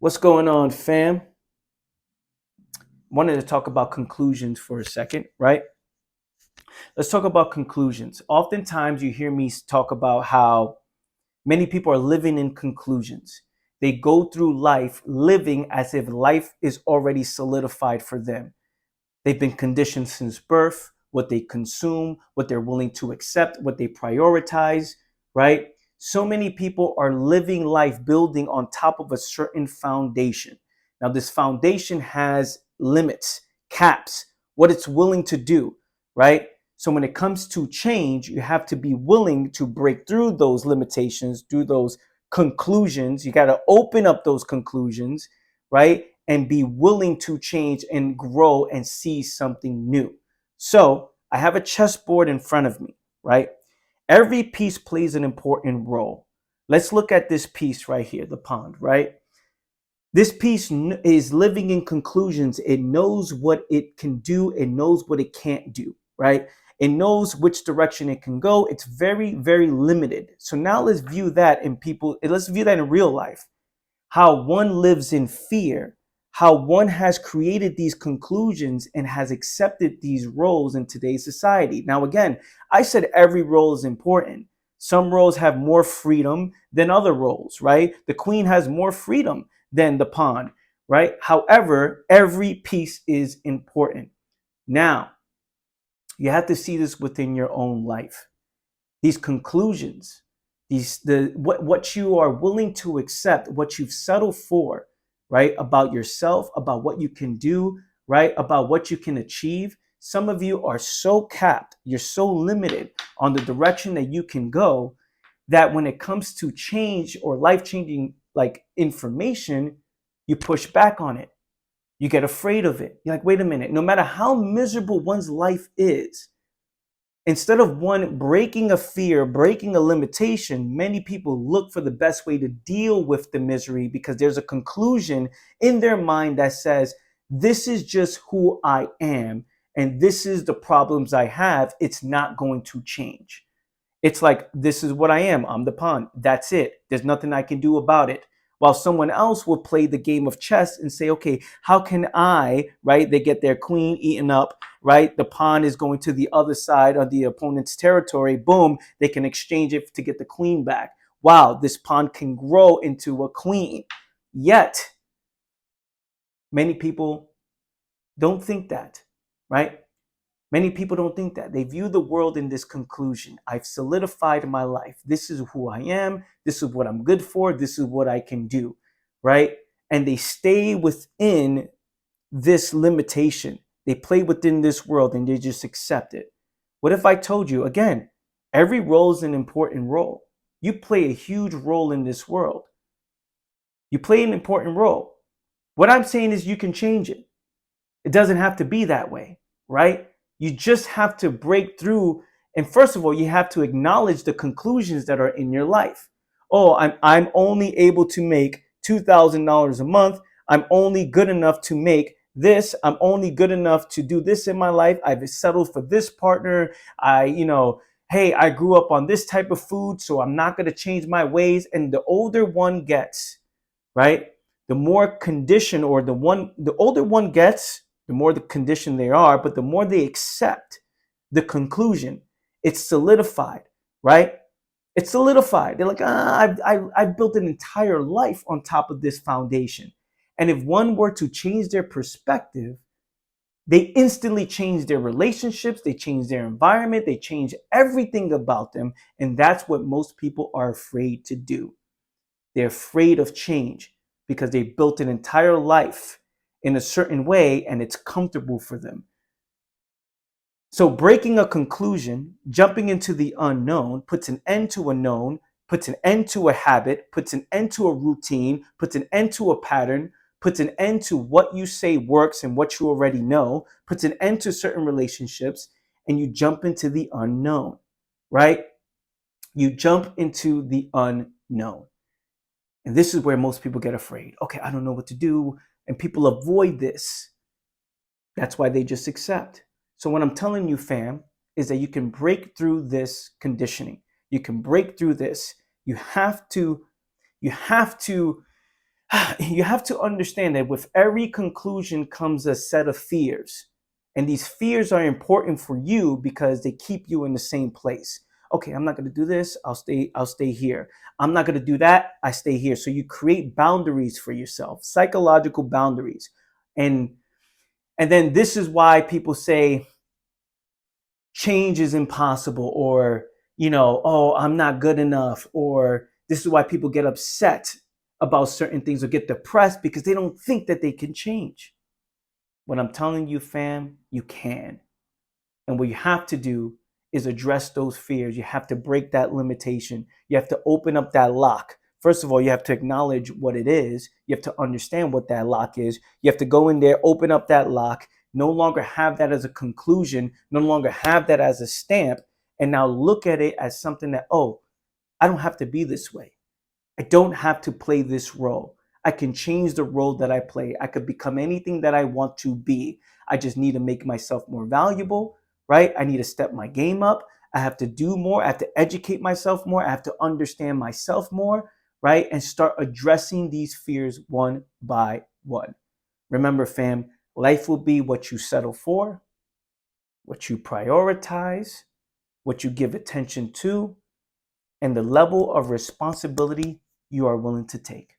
What's going on, fam? Wanted to talk about conclusions for a second, right? Let's talk about conclusions. Oftentimes, you hear me talk about how many people are living in conclusions. They go through life living as if life is already solidified for them. They've been conditioned since birth, what they consume, what they're willing to accept, what they prioritize, right? So many people are living life building on top of a certain foundation. Now, this foundation has limits, caps, what it's willing to do, right? So when it comes to change, you have to be willing to break through those limitations, through those conclusions. You got to open up those conclusions, right? And be willing to change and grow and see something new. So I have a chessboard in front of me, right? Every piece plays an important role. Let's look at this piece right here, the pond, right? This piece is living in conclusions. It knows what it can do, it knows what it can't do, right? It knows which direction it can go. It's very, very limited. So now let's view that in people, let's view that in real life. How one lives in fear, how one has created these conclusions and has accepted these roles in today's society. Now, again, I said every role is important. Some roles have more freedom than other roles, right? The queen has more freedom than the pawn, right? However, every piece is important. Now, you have to see this within your own life. These conclusions, what you are willing to accept, what you've settled for, right? About yourself, about what you can do, right? About what you can achieve. Some of you are so capped, you're so limited on the direction that you can go that when it comes to change or life-changing like information, you push back on it. You get afraid of it. You're like, wait a minute, no matter how miserable one's life is, instead of one breaking a fear, breaking a limitation, many people look for the best way to deal with the misery because there's a conclusion in their mind that says, this is just who I am, and this is the problems I have. It's not going to change. It's like, this is what I am. I'm the pawn. That's it. There's nothing I can do about it. While someone else will play the game of chess and say, okay, how can I, right? They get their queen eaten up, right? The pawn is going to the other side of the opponent's territory. Boom, they can exchange it to get the queen back. Wow, this pawn can grow into a queen. Yet, many people don't think that, right? Many people don't think that. They view the world in this conclusion. I've solidified my life. This is who I am. This is what I'm good for. This is what I can do, right? And they stay within this limitation. They play within this world and they just accept it. What if I told you, again, every role is an important role. You play a huge role in this world. You play an important role. What I'm saying is you can change it. It doesn't have to be that way, right? You just have to break through. And first of all, you have to acknowledge the conclusions that are in your life. Oh, I'm only able to make $2,000 a month. I'm only good enough to make this. I'm only good enough to do this in my life. I've settled for this partner. Hey, I grew up on this type of food, so I'm not going to change my ways. And the older one gets, right? The more conditioned or the older one gets, the more the condition they are, but the more they accept the conclusion, it's solidified, right? It's solidified. They're like, I've built an entire life on top of this foundation. And if one were to change their perspective, they instantly change their relationships, they change their environment, they change everything about them. And that's what most people are afraid to do. They're afraid of change because they built an entire life in a certain way and it's comfortable for them. So breaking a conclusion, jumping into the unknown, puts an end to a known, puts an end to a habit, puts an end to a routine, puts an end to a pattern, puts an end to what you say works and what you already know, puts an end to certain relationships, and you jump into the unknown, right? You jump into the unknown. And this is where most people get afraid. Okay, I don't know what to do. And people avoid this. That's why they just accept. So what I'm telling you, fam, is that you can break through this conditioning. You can break through this. You have to You have to understand that with every conclusion comes a set of fears. And these fears are important for you because they keep you in the same place. Okay, I'm not going to do this. I'll stay here. I'm not going to do that. I stay here. So you create boundaries for yourself, psychological boundaries. And and then this is why people say change is impossible, or oh, I'm not good enough, or this is why people get upset about certain things or get depressed because they don't think that they can change. What I'm telling you, fam, you can. And what you have to do is address those fears. You have to break that limitation. You have to open up that lock. First of all, you have to acknowledge what it is. You have to understand what that lock is. You have to go in there, open up that lock, no longer have that as a conclusion, no longer have that as a stamp, and now look at it as something that, oh, I don't have to be this way. I don't have to play this role. I can change the role that I play. I could become anything that I want to be. I just need to make myself more valuable, right? I need to step my game up. I have to do more. I have to educate myself more. I have to understand myself more, right? And start addressing these fears one by one. Remember, fam, life will be what you settle for, what you prioritize, what you give attention to, and the level of responsibility you are willing to take.